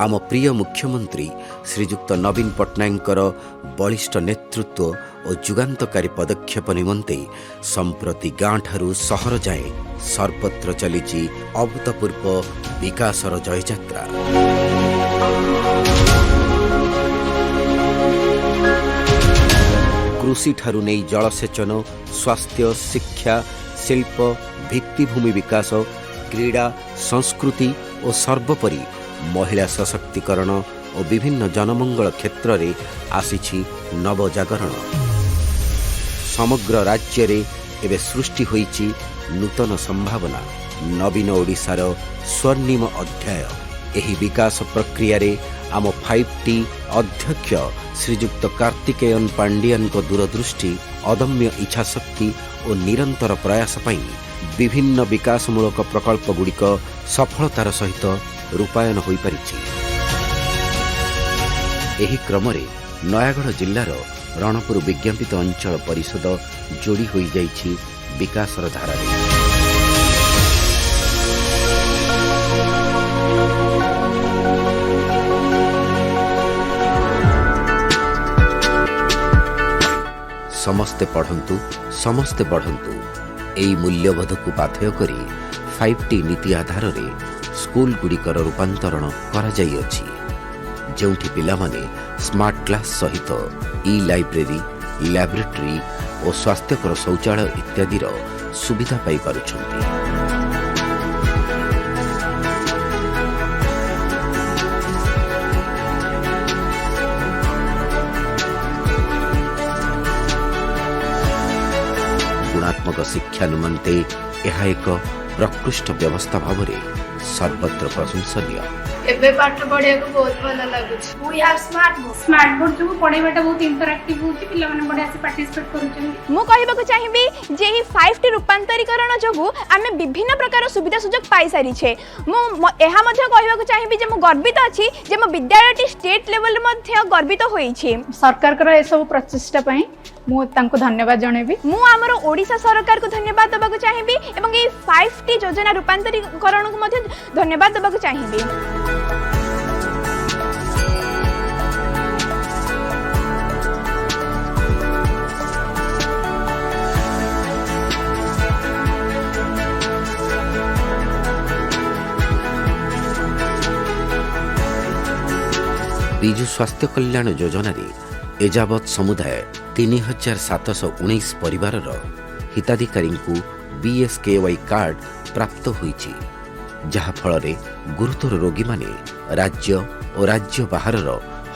आम प्रिय मुख्यमंत्री श्रीजुक्त नवीन पट्टनायकर बलिष्ठ नेतृत्व और जुगान्तकारी पदक्षेप निमंते संप्रति गाँ ठारू सहर जाए सर्वत्र चली अभूतपूर्व विकासर जययात्रा। कृषि ठारू नहीं जलसेचन, स्वास्थ्य, शिक्षा, शिल्प, भित्तिभूमि विकास, क्रीड़ा, संस्कृति और सर्वोपरि महिला सशक्तिकरण और विभिन्न जनमंगल क्षेत्र में आसीछि नवजागरण। समग्र राज्य रे एवं सृष्टि होईछि नूतन संभावना, नवीन ओडिशार स्वर्णिम अध्याय। एही विकास प्रक्रिया रे आम 5T अध्यक्ष श्रीजुक्त कार्तिकेयन पांडियन को दूरदृष्टि, अदम्य इच्छाशक्ति और निरंतर प्रयास पई विभिन्न विकासमूलक प्रकल्प गुड़िक सफलतार सहित रूपायन हो पारिछि। एही क्रमरे नयागढ़ जिल्लार रणपुर विज्ञापित अंचल परिषद जोड़ी हो जाइछि विकासर धारारे। समस्ते पढ़ंतु, समस्ते बढ़ंतु, एई मूल्यबोध को पाथेय करी 5T नीति आधार रे स्कूल गुड़िकर रूपांतरण करा जाई अछि, जेउठी पिलामाने स्मार्ट क्लास सहित ई लाइब्रेरी, लैबोरेटरी और स्वास्थ्यकर शौचालय इत्यादि सुविधा पाई पारुछंती। गुणात्मक शिक्षा निमंते यह एक प्रकृष्ट व्यवस्था भाव सर्वत्र प्रशंसनीय। एबे पाठ पढ़िया को बहुत भल लागुछ। वी हैव स्मार्ट बोर्ड जो पढ़ाइबाटा बहुत इंटरैक्टिव होची, पिला माने बढ़िया से पार्टिसिपेट करूछन। मु कहबा को चाहिबी जे ही 5T रूपांतरीकरण जोगु आमे विभिन्न प्रकार सुविधा सुजोग पाई सारी छे। मु एहा मध्ये कहबा को चाहिबी जे मु गर्वित अछि जे मो विद्यालयटी स्टेट लेवल मध्ये गर्वित होई छी। सरकार कर ए सब प्रचेष्टा पई मु तांको धन्यवाद जणेबी। मु हमर ओडिशा सरकार को धन्यवाद देबा को चाहिबी एवं ए 5T योजना रूपांतरीकरण को मध्ये धन्यवाद देबा को चाहिबी। विजु स्वास्थ्य कल्याण योजना रे एजावत समुदाय 3719 परिवार हिताधिकारी को BSKY कार्ड प्राप्त होईछि, जहा फल रे गुरुतर रोगी माने राज्य और राज्य बाहर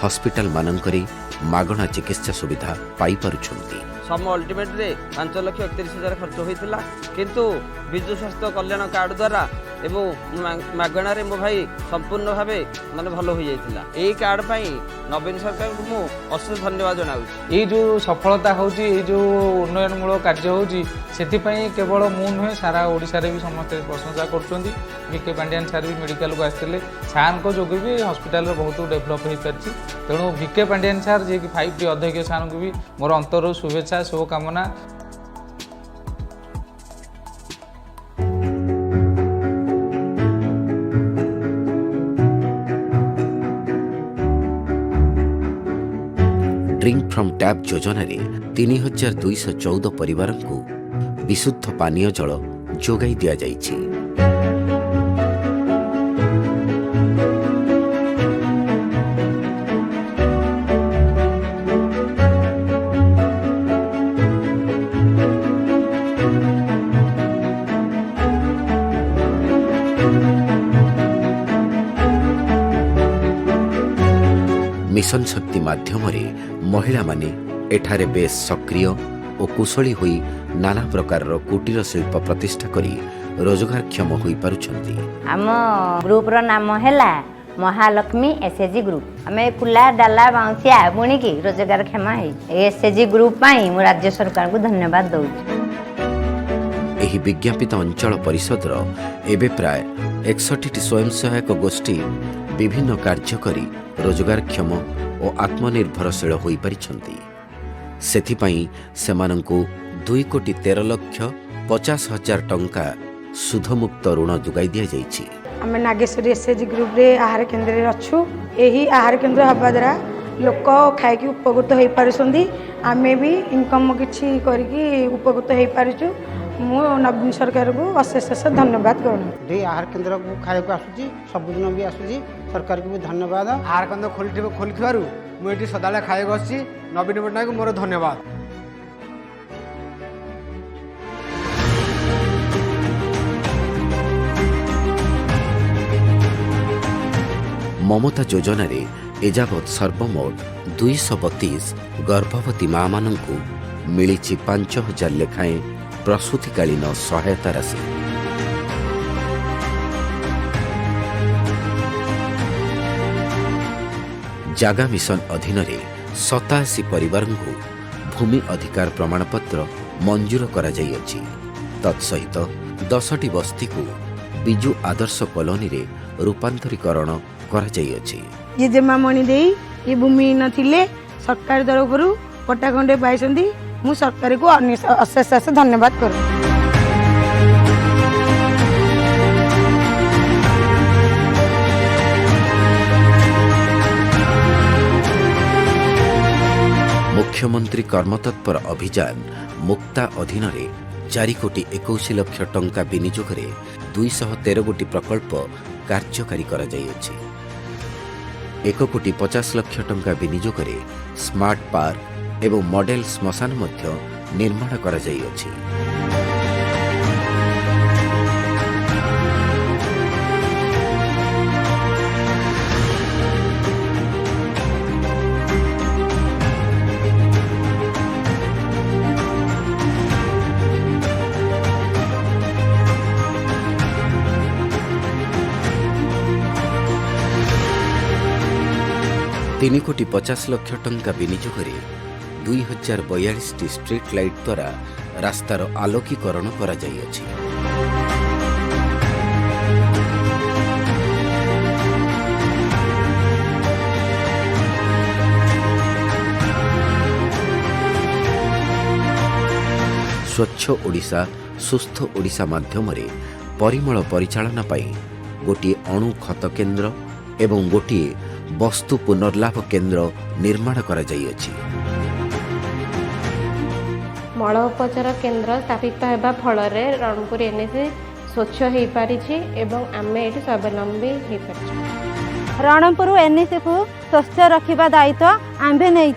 हॉस्पिटल मानकरे मागणा चिकित्सा सुविधा पाई पारुछंती। सम अल्टीमेट रे 5,31,000 खर्च होइतिला, किंतु विजु स्वास्थ्य कल्याण कार्ड द्वारा एवं मागणा रे मो भाई संपूर्ण भावे माने भलो हो जाइतिला। एई कार्ड पई नवीन सरकार को मु अशेष धन्यवाद जणाउछि। एई जो सफलता होउछि, एई जो उन्नयनमूलक कार्य होउछि, सेति पई केवल मु नुहे सारा ओडिसा रे भी समस्त प्रशंसा करछन्ती। बीके पांड्यान सर भी मेडिकल को आस्तिले, सार को जोग भी हॉस्पिटल रे बहुत डेवलप होई परछि। तेणु बीके पांड्यान सर जे कि 5T अध्यक्ष सार को भी मोर अंतर शुभेच्छा शुभकामना। ड्रिंक फ्रॉम टैप योजना रे 3214 परिवार को विशुद्ध पानीय जल जोगाई दिया जाइछि। मिशन शक्ति माध्यम रे महिला माने एठारे बेस सक्रिय और कुशली होई नाना प्रकार कुटीर शिल्प प्रतिष्ठा करी रोजगारक्षम होई पारुछंती। आम ग्रुप रो नाम हैला महालक्ष्मी SHG ग्रुप। आमे कुला डाला बाउंसिया बुणी की रोजगारक्षम है। SHG ग्रुप पाई मु राज्य सरकार को धन्यवाद दउ। एही विज्ञापित अंचल परिषद रो एबे प्राय 61टी स्वयं सहायक गोष्ठी विभिन्न कार्य करी रोजगारक्षम और आत्मनिर्भरशील होई परिछंती। सेथिपाई सेमानंकु 2,13,50,000 टंका सुधमुक्त ऋण जोगाई दिया जाइछि। आम नागेश्वरी एसएचजी ग्रुप रे आहार केन्द्र अच्छु यही आहार केन्द्र हवा द्वारा लोक खाई उपकृत हो पारुछंदी आमे भी इनकम किछि करके उपकृत हो पारुछु मु नवीन सरकार को अशेष अशेष धन्यवाद करूँ आहार केन्द्र को खाया आसूँ सबुदिन भी आसूँ सरकार को भी धन्यवाद आहार केन्द्र खोली मुझे सदा खाया आसी नवीन पट्टनायक मोर धन्यवाद। ममता योजन एजावत सर्वमोट 232 गर्भवती माँ मानू मिली 5,000 लेखाएं प्रसूतिकालीन सहायता राशि। जागा मिशन अधीन 87 परिवार को भूमि अधिकार प्रमाणपत्र मंजूर करा जाइछि। तत्सहित 10टी बस्ती को बिजु आदर्श कॉलोनी रे रूपांतरीकरण करा जाइछि। ये जमा मणि दे ये भूमि नथिले सरकार तरफ पट्टा खंडे पाइछंदी मु सरकार को अशेष अशेष धन्यवाद करूँ। मुख्यमंत्री कर्मतत्पर अभियान मुक्ता अधीन 4,21,00,000 टंका विनियोग 213 गोटी प्रकल्प कार्यकारी करा जाइछि। 1,50,00,000 टंका विनियोग स्मार्ट पार्क एवं मॉडल श्मशान मध्य निर्माण करा जाइछि। तीन 3,50,00,000 टंका विनियोग 2,042 स्ट्रीट लाइट द्वारा रास्तार आलोकीकरण करा जाइछि। स्वच्छ ओडिशा सुस्थ ओडिशा माध्यम परिमल परिचालना पाई गोटे अणु खत केन्द्र एवं गोटे वस्तु पुनर्लाभ केन्द्र निर्माण करा जाइछि। मल उपचार केन्द्र स्थापित होगा फल रणपुर एनएसी स्वच्छ हो पारि एवं आमे ये स्वावलंबी हो पारि। रणपुर एनएसी को स्वच्छ रखा दायित्व आंभे नहीं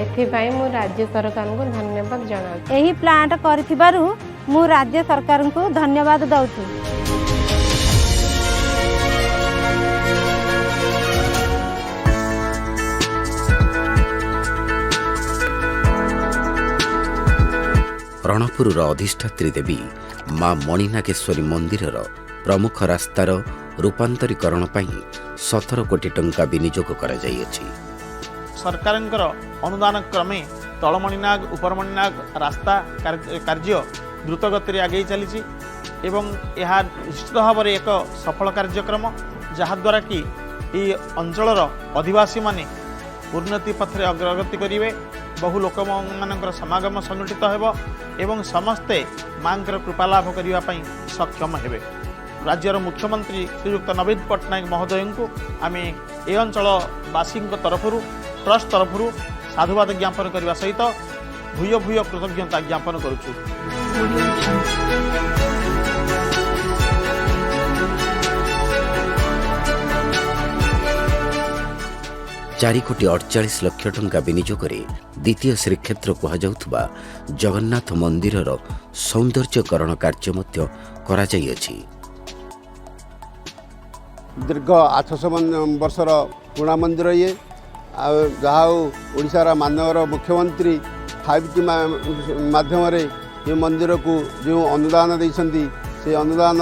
एथिपाई मु राज्य सरकार को धन्यवाद जनाऊँ। यही प्लांट करिथिबारु मु राज्य सरकार को धन्यवाद दउछु। रणपुर अधिष्ठात्री देवी माँ मणिनागेश्वरी मंदिरर प्रमुख रास्तार रूपांतरीकरण 17 कोटी टंका विनियोग करा जाइछि। सरकार अनुदान क्रमे तलमणिनाग उपरमणिनाग रास्ता कार्य द्रुत गति आगे चली एवं यह निश्चित भाव में एक सफल कार्यक्रम जहाद्वारा कि ये अंचलर अधिवासी माने उन्नति पथरे अग्रगति करेंगे। बहु लोक मानकर समागम संगठित होब एवं समस्ते मां कृपा लाभ करने सक्षम हेबे। राज्यर मुख्यमंत्री श्रीयुक्त नवीन पट्टनायक महोदय को आम ए अंचलवासी तरफ ट्रस्ट तरफ साधुवाद ज्ञापन करने सहित भूय भूय कृतज्ञता ज्ञापन करुछु। 4,48,00,000 टंका विनियोग द्वितीय श्रीक्षेत्र कहुवा जगन्नाथ मंदिरर सौंदर्यकरण कार्य करा जाइछि। दीर्घ 800 वर्षर पुराना मंदिर ये जहाँ ओडिशार मानवर मुख्यमंत्री 5T माध्यम ये मंदिर को जो अनुदान देइछंती से अनुदान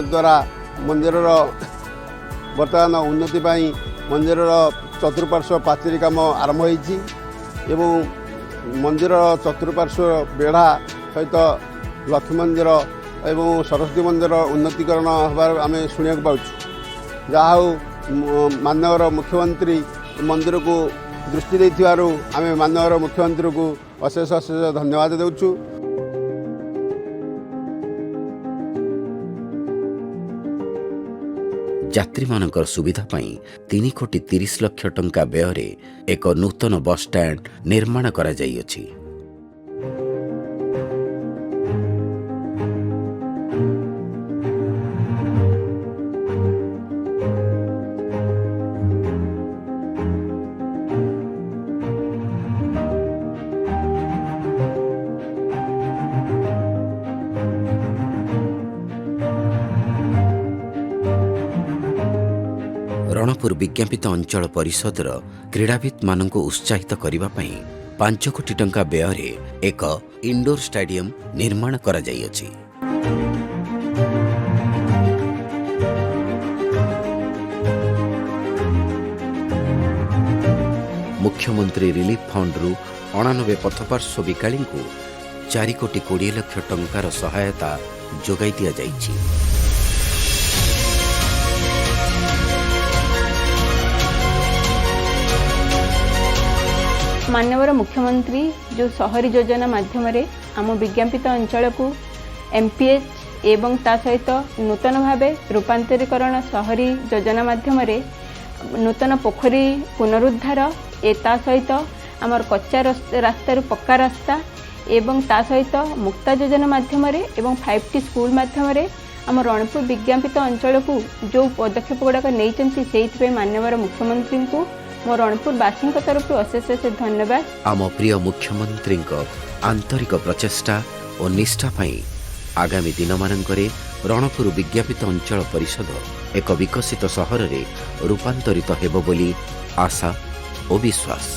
द्वारा मंदिर बर्तमान उन्नति पाई मंदिर चतुर्पार्श्व पाचेरी काम आरंभ होइछि एवं मंदिर चतुर्पार्श्व बेढ़ा सहित लक्ष्मी मंदिर एवं सरस्वती मंदिर उन्नतीकरण होबार आम शुणा पाउछु। जहाँ मानवर मुख्यमंत्री मंदिर को दृष्टि देथिबारु आम मानवर मुख्यमंत्री को अशेष अशेष धन्यवाद देउछु। ଯାତ୍ରୀମାନଙ୍କର ସୁବିଧା ପାଇଁ 3,30,00,000 ଟଙ୍କା ବ୍ୟୟରେ ଏକ ନୂତନ ବସ୍ଷ୍ଟାଣ୍ଡ ନିର୍ମାଣ କରାଯାଇଅଛି। रणपुर विज्ञापित अंचल परिषदर क्रीड़ाविद मानक उत्साहित करने 5 कोटी टंका व्यय एक इंडोर स्टेडियम निर्माण करा जाइअछि। मुख्यमंत्री रिलीफ फंड रु 89 पथपार्श्व विकाली 4,20,00,000 टंकार सहायता जोगाई दिया जाइछि। माननीय मुख्यमंत्री जो शहरी योजना माध्यम आम विज्ञापित अंचल को MPH एवं ता सहित नूतन भाव रूपांतरीकरण शहरी योजना माध्यम नूतन पोखरी पुनरुद्धार ता सहित आमर कच्चा रास्ता पक्का रास्ता एवं ता सहित मुक्ता योजना माध्यम एवं 5T स्कूल माध्यम आम रणपुर विज्ञापित अंचल को जो पदक्षेप गुड़ाक नहीं माननीय मुख्यमंत्री को मो रणपुर वासी तरफ अशेष धन्यवाद। आम प्रिय मुख्यमंत्री आंतरिक प्रचेष्टा और निष्ठा पाई आगामी दिन मानकरे रणपुर विज्ञापित अंचल परिषद एक विकसित सहर रे रूपांतरित हेबो बोली आशा और विश्वास।